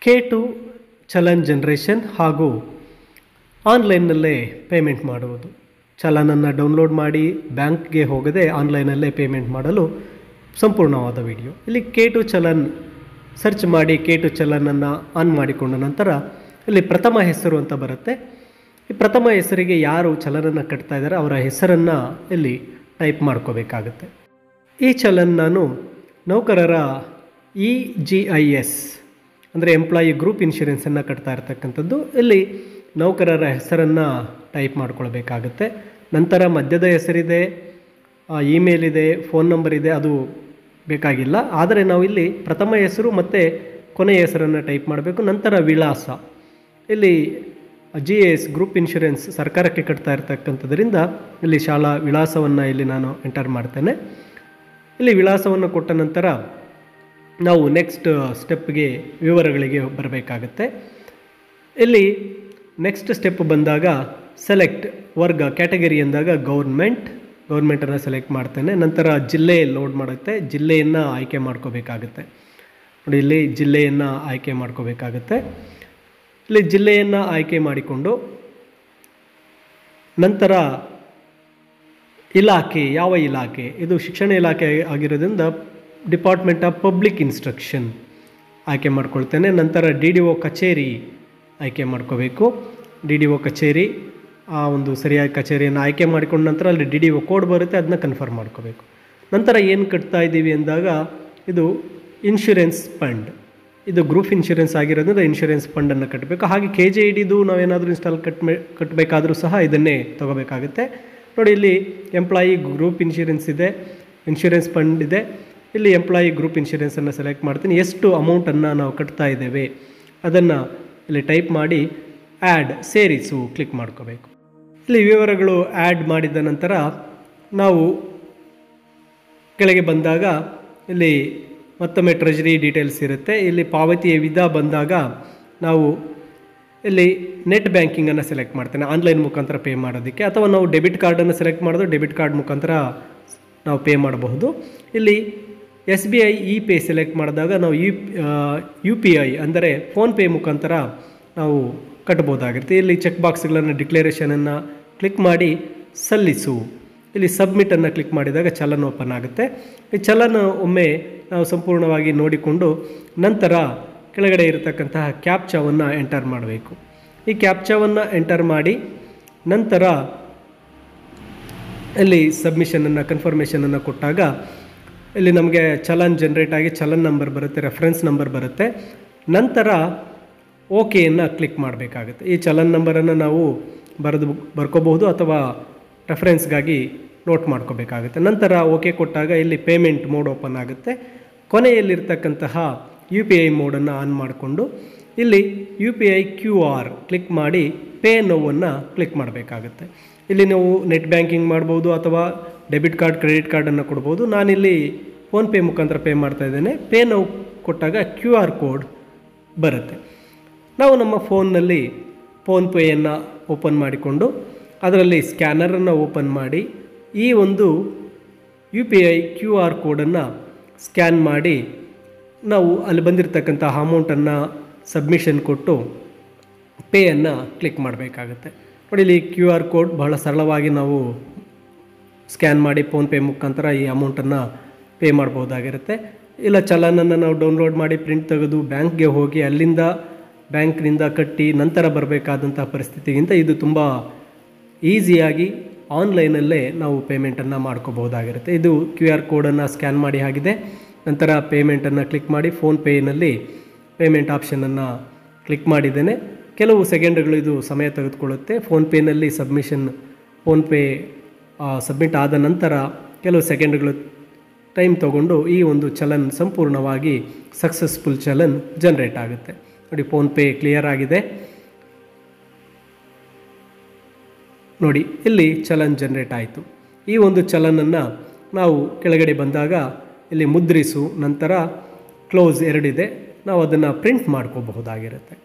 K2 challan generation ಹಾಗೂ ಆನ್ಲೈನ್ನಲ್ಲೇ payment ಮಾಡುವುದು. ಚಲನನ್ನು download ಮಾಡಿ ಬ್ಯಾಂಕ್ಗೆ ಹೋಗದೆ ಆನ್ಲೈನಲ್ಲೇ ಪೇಮೆಂಟ್ ಮಾಡಲು ಸಂಪೂರ್ಣವಾದ ವಿಡಿಯೋ. ಇಲ್ಲಿ K2 ಚಲನ್ ಸರ್ಚ್ ಮಾಡಿ K2 ಚಲನನ್ನು ಆನ್ ಮಾಡಿಕೊಂಡ ನಂತರ ಇಲ್ಲಿ ಪ್ರಥಮ ಹೆಸರು ಅಂತ ಬರುತ್ತೆ. ಈ ಪ್ರಥಮ ಹೆಸರಿಗೆ ಯಾರು ಚಲನನ್ನು ಕಟ್ತಾ ಇದ್ದಾರೆ ಅವರ ಹೆಸರನ್ನು ಇಲ್ಲಿ ಟೈಪ್ ಮಾಡ್ಕೋಬೇಕಾಗುತ್ತೆ. ಈ ಚಲನ್ ನಾನು ನೌಕರರ EGIS ಅಂದರೆ ಎಂಪ್ಲಾಯಿ ಗ್ರೂಪ್ ಇನ್ಶೂರೆನ್ಸನ್ನು ಕಟ್ತಾ ಇರ್ತಕ್ಕಂಥದ್ದು. ಇಲ್ಲಿ ನೌಕರರ ಹೆಸರನ್ನು ಟೈಪ್ ಮಾಡ್ಕೊಳ್ಬೇಕಾಗುತ್ತೆ. ನಂತರ ಮಧ್ಯದ ಹೆಸರಿದೆ, ಇಮೇಲ್ ಇದೆ, ಫೋನ್ ನಂಬರ್ ಇದೆ, ಅದು ಬೇಕಾಗಿಲ್ಲ. ಆದರೆ ನಾವು ಇಲ್ಲಿ ಪ್ರಥಮ ಹೆಸರು ಮತ್ತು ಕೊನೆಯ ಹೆಸರನ್ನು ಟೈಪ್ ಮಾಡಬೇಕು. ನಂತರ ವಿಳಾಸ, ಇಲ್ಲಿ GIS ಗ್ರೂಪ್ ಇನ್ಶೂರೆನ್ಸ್ ಸರ್ಕಾರಕ್ಕೆ ಕಟ್ತಾ ಇರ್ತಕ್ಕಂಥದ್ರಿಂದ ಇಲ್ಲಿ ಶಾಲಾ ವಿಳಾಸವನ್ನು ಇಲ್ಲಿ ನಾನು ಎಂಟರ್ ಮಾಡ್ತೇನೆ. ಇಲ್ಲಿ ವಿಳಾಸವನ್ನು ಕೊಟ್ಟ ನಂತರ ನಾವು ನೆಕ್ಸ್ಟ್ ಸ್ಟೆಪ್ಗೆ ವಿವರಗಳಿಗೆ ಬರಬೇಕಾಗತ್ತೆ. ಇಲ್ಲಿ ನೆಕ್ಸ್ಟ್ ಸ್ಟೆಪ್ ಬಂದಾಗ ಸೆಲೆಕ್ಟ್ ವರ್ಗ ಕ್ಯಾಟಗರಿ ಎಂದಾಗ ಗೌರ್ಮೆಂಟನ್ನು ಸೆಲೆಕ್ಟ್ ಮಾಡ್ತೇನೆ. ನಂತರ ಜಿಲ್ಲೆ ಲೋಡ್ ಮಾಡುತ್ತೆ, ಜಿಲ್ಲೆಯನ್ನು ಆಯ್ಕೆ ಮಾಡ್ಕೋಬೇಕಾಗುತ್ತೆ. ನೋಡಿ, ಇಲ್ಲಿ ಜಿಲ್ಲೆಯನ್ನು ಆಯ್ಕೆ ಮಾಡ್ಕೋಬೇಕಾಗುತ್ತೆ. ಇಲ್ಲಿ ಜಿಲ್ಲೆಯನ್ನು ಆಯ್ಕೆ ಮಾಡಿಕೊಂಡು ನಂತರ ಇಲಾಖೆ, ಯಾವ ಇಲಾಖೆ, ಇದು ಶಿಕ್ಷಣ ಇಲಾಖೆ ಆಗಿರೋದ್ರಿಂದ ಡಿಪಾರ್ಟ್ಮೆಂಟ್ ಆಫ್ ಪಬ್ಲಿಕ್ ಇನ್ಸ್ಟ್ರಕ್ಷನ್ ಆಯ್ಕೆ ಮಾಡ್ಕೊಳ್ತೇನೆ. ನಂತರ DDO ಕಚೇರಿ ಆಯ್ಕೆ ಮಾಡ್ಕೋಬೇಕು. DDO ಕಚೇರಿ, ಆ ಒಂದು ಸರಿಯಾದ ಕಚೇರಿಯನ್ನು ಆಯ್ಕೆ ಮಾಡಿಕೊಂಡ ನಂತರ ಅಲ್ಲಿ DDO ಕೋಡ್ ಬರುತ್ತೆ, ಅದನ್ನ ಕನ್ಫರ್ಮ್ ಮಾಡ್ಕೋಬೇಕು. ನಂತರ ಏನು ಕಟ್ತಾ ಇದ್ದೀವಿ ಅಂದಾಗ ಇದು ಇನ್ಶೂರೆನ್ಸ್ ಫಂಡ್, ಇದು ಗ್ರೂಪ್ ಇನ್ಶೂರೆನ್ಸ್ ಆಗಿರೋದ್ರಿಂದ ಇನ್ಶೂರೆನ್ಸ್ ಫಂಡನ್ನು ಕಟ್ಟಬೇಕು. ಹಾಗೆ KJIDದು ನಾವೇನಾದರೂ ಕಟ್ಟಬೇಕಾದ್ರೂ ಸಹ ಇದನ್ನೇ ತೊಗೋಬೇಕಾಗುತ್ತೆ. ನೋಡಿ, ಇಲ್ಲಿ ಎಂಪ್ಲಾಯಿ ಗ್ರೂಪ್ ಇನ್ಶೂರೆನ್ಸ್ ಇದೆ, ಇನ್ಶೂರೆನ್ಸ್ ಫಂಡ್ ಇದೆ. ಇಲ್ಲಿ ಎಂಪ್ಲಾಯಿ ಗ್ರೂಪ್ ಇನ್ಶೂರೆನ್ಸನ್ನು ಸೆಲೆಕ್ಟ್ ಮಾಡ್ತೀನಿ. ಎಷ್ಟು ಅಮೌಂಟನ್ನು ನಾವು ಕಟ್ತಾ ಇದ್ದೇವೆ ಅದನ್ನು ಇಲ್ಲಿ ಟೈಪ್ ಮಾಡಿ ಸೇರಿಸು ಕ್ಲಿಕ್ ಮಾಡ್ಕೋಬೇಕು. ಇಲ್ಲಿ ವಿವರಗಳು ಆ್ಯಡ್ ಮಾಡಿದ ನಂತರ ನಾವು ಕೆಳಗೆ ಬಂದಾಗ ಇಲ್ಲಿ ಮತ್ತೊಮ್ಮೆ ಟ್ರೆಜರಿ ಡೀಟೇಲ್ಸ್ ಇರುತ್ತೆ. ಇಲ್ಲಿ ಪಾವತಿಯ ವಿಧ ಬಂದಾಗ ನಾವು ಇಲ್ಲಿ ನೆಟ್ ಬ್ಯಾಂಕಿಂಗನ್ನು ಸೆಲೆಕ್ಟ್ ಮಾಡ್ತೇನೆ, ಆನ್ಲೈನ್ ಮುಖಾಂತರ ಪೇ ಮಾಡೋದಕ್ಕೆ. ಅಥವಾ ನಾವು ಡೆಬಿಟ್ ಕಾರ್ಡನ್ನು ಸೆಲೆಕ್ಟ್ ಮಾಡೋದು, ಡೆಬಿಟ್ ಕಾರ್ಡ್ ಮುಖಾಂತರ ನಾವು ಪೇ ಮಾಡಬಹುದು. ಇಲ್ಲಿ SBI ಇ-ಪೇ ಸೆಲೆಕ್ಟ್ ಮಾಡಿದಾಗ ನಾವು UPI ಅಂದರೆ ಫೋನ್ಪೇ ಮುಖಾಂತರ ನಾವು ಕಟ್ಬೋದಾಗಿರುತ್ತೆ. ಇಲ್ಲಿ ಚೆಕ್ ಬಾಕ್ಸ್ಗಳನ್ನು ಡಿಕ್ಲರೇಷನನ್ನು ಕ್ಲಿಕ್ ಮಾಡಿ ಸಲ್ಲಿಸು, ಇಲ್ಲಿ ಸಬ್ಮಿಟನ್ನು ಕ್ಲಿಕ್ ಮಾಡಿದಾಗ ಚಲನ್ ಓಪನ್ ಆಗುತ್ತೆ. ಈ ಚಲನ್ ಒಮ್ಮೆ ನಾವು ಸಂಪೂರ್ಣವಾಗಿ ನೋಡಿಕೊಂಡು ನಂತರ ಕೆಳಗಡೆ ಇರತಕ್ಕಂತಹ ಕ್ಯಾಪ್ಚಾವನ್ನು ಎಂಟರ್ ಮಾಡಬೇಕು. ಈ ಕ್ಯಾಪ್ಚಾವನ್ನು ಎಂಟರ್ ಮಾಡಿ ನಂತರ ಇಲ್ಲಿ ಸಬ್ಮಿಷನನ್ನು ಕನ್ಫರ್ಮೇಷನನ್ನು ಕೊಟ್ಟಾಗ ಇಲ್ಲಿ ನಮಗೆ ಚಲನ್ ಜನ್ರೇಟ್ ಆಗಿ ಚಲನ್ ನಂಬರ್ ಬರುತ್ತೆ, ರೆಫರೆನ್ಸ್ ನಂಬರ್ ಬರುತ್ತೆ. ನಂತರ ಓಕೆಯನ್ನು ಕ್ಲಿಕ್ ಮಾಡಬೇಕಾಗುತ್ತೆ. ಈ ಚಲನ್ ನಂಬರನ್ನು ನಾವು ಬರ್ಕೋಬಹುದು ಅಥವಾ ರೆಫರೆನ್ಸ್ಗಾಗಿ ನೋಟ್ ಮಾಡ್ಕೋಬೇಕಾಗುತ್ತೆ. ನಂತರ ಓಕೆ ಕೊಟ್ಟಾಗ ಇಲ್ಲಿ ಪೇಮೆಂಟ್ ಮೋಡ್ ಓಪನ್ ಆಗುತ್ತೆ. ಕೊನೆಯಲ್ಲಿರ್ತಕ್ಕಂತಹ UPI ಮೋಡನ್ನು ಆನ್ ಮಾಡಿಕೊಂಡು ಇಲ್ಲಿ UPI QR ಕ್ಲಿಕ್ ಮಾಡಿ ಪೇ ನೌವನ್ನು ಕ್ಲಿಕ್ ಮಾಡಬೇಕಾಗುತ್ತೆ. ಇಲ್ಲಿ ನೀವು ನೆಟ್ ಬ್ಯಾಂಕಿಂಗ್ ಮಾಡ್ಬೋದು ಅಥವಾ ಡೆಬಿಟ್ ಕಾರ್ಡ್, ಕ್ರೆಡಿಟ್ ಕಾರ್ಡನ್ನು ಕೊಡ್ಬೋದು. ನಾನಿಲ್ಲಿ ಫೋನ್ಪೇ ಮುಖಾಂತರ ಪೇ ಮಾಡ್ತಾ ಇದ್ದೇನೆ. ಪೇ ನೌ ಕೊಟ್ಟಾಗ QR ಕೋಡ್ ಬರುತ್ತೆ. ನಾವು ನಮ್ಮ ಫೋನ್ನಲ್ಲಿ ಫೋನ್ಪೇಯನ್ನು ಓಪನ್ ಮಾಡಿಕೊಂಡು ಅದರಲ್ಲಿ ಸ್ಕ್ಯಾನರನ್ನು ಓಪನ್ ಮಾಡಿ ಈ ಒಂದು UPI QR ಕೋಡನ್ನು ಸ್ಕ್ಯಾನ್ ಮಾಡಿ ನಾವು ಅಲ್ಲಿ ಬಂದಿರತಕ್ಕಂತಹ ಅಮೌಂಟನ್ನು ಸಬ್ಮಿಷನ್ ಕೊಟ್ಟು ಪೇಯನ್ನು ಕ್ಲಿಕ್ ಮಾಡಬೇಕಾಗುತ್ತೆ. ನೋಡಿ, ಇಲ್ಲಿ QR ಕೋಡ್ ಬಹಳ ಸರಳವಾಗಿ ನಾವು ಸ್ಕ್ಯಾನ್ ಮಾಡಿ ಫೋನ್ಪೇ ಮುಖಾಂತರ ಈ ಅಮೌಂಟನ್ನು ಪೇ ಮಾಡ್ಬೋದಾಗಿರುತ್ತೆ. ಇಲ್ಲ ಚಲನನ್ನು ನಾವು ಡೌನ್ಲೋಡ್ ಮಾಡಿ ಪ್ರಿಂಟ್ ತೆಗೆದು ಬ್ಯಾಂಕ್ಗೆ ಹೋಗಿ ಅಲ್ಲಿಂದ ಬ್ಯಾಂಕ್ನಿಂದ ಕಟ್ಟಿ ನಂತರ ಬರಬೇಕಾದಂಥ ಪರಿಸ್ಥಿತಿಗಿಂತ ಇದು ತುಂಬ ಈಸಿಯಾಗಿ ಆನ್ಲೈನಲ್ಲೇ ನಾವು ಪೇಮೆಂಟನ್ನು ಮಾಡ್ಕೋಬೋದಾಗಿರುತ್ತೆ. ಇದು QR ಕೋಡನ್ನು ಸ್ಕ್ಯಾನ್ ಮಾಡಿ ಆಗಿದೆ. ನಂತರ ಪೇಮೆಂಟನ್ನು ಕ್ಲಿಕ್ ಮಾಡಿ ಫೋನ್ಪೇನಲ್ಲಿ ಪೇಮೆಂಟ್ ಆಪ್ಷನನ್ನು ಕ್ಲಿಕ್ ಮಾಡಿದ್ದೇನೆ. ಕೆಲವು ಸೆಕೆಂಡ್ಗಳು ಇದು ಸಮಯ ತೆಗೆದುಕೊಳ್ಳುತ್ತೆ. ಫೋನ್ಪೇನಲ್ಲಿ ಫೋನ್ಪೇ ಸಬ್ಮಿಟ್ ಆದ ನಂತರ ಕೆಲವು ಸೆಕೆಂಡ್ಗಳು ಟೈಮ್ ತಗೊಂಡು ಈ ಒಂದು ಚಲನ್ ಸಂಪೂರ್ಣವಾಗಿ ಸಕ್ಸಸ್ಫುಲ್ ಚಲನ್ ಜನ್ರೇಟ್ ಆಗುತ್ತೆ. ನೋಡಿ, ಫೋನ್ಪೇ ಕ್ಲಿಯರ್ ಆಗಿದೆ. ನೋಡಿ, ಇಲ್ಲಿ ಚಲನ್ ಜನ್ರೇಟ್ ಆಯಿತು. ಈ ಒಂದು ಚಲನನ್ನು ನಾವು ಕೆಳಗಡೆ ಬಂದಾಗ ಇಲ್ಲಿ ಮುದ್ರಿಸು, ನಂತರ ಕ್ಲೋಸ್ ಎರಡಿದೆ, ನಾವು ಅದನ್ನು ಪ್ರಿಂಟ್ ಮಾಡ್ಕೋಬಹುದಾಗಿರುತ್ತೆ.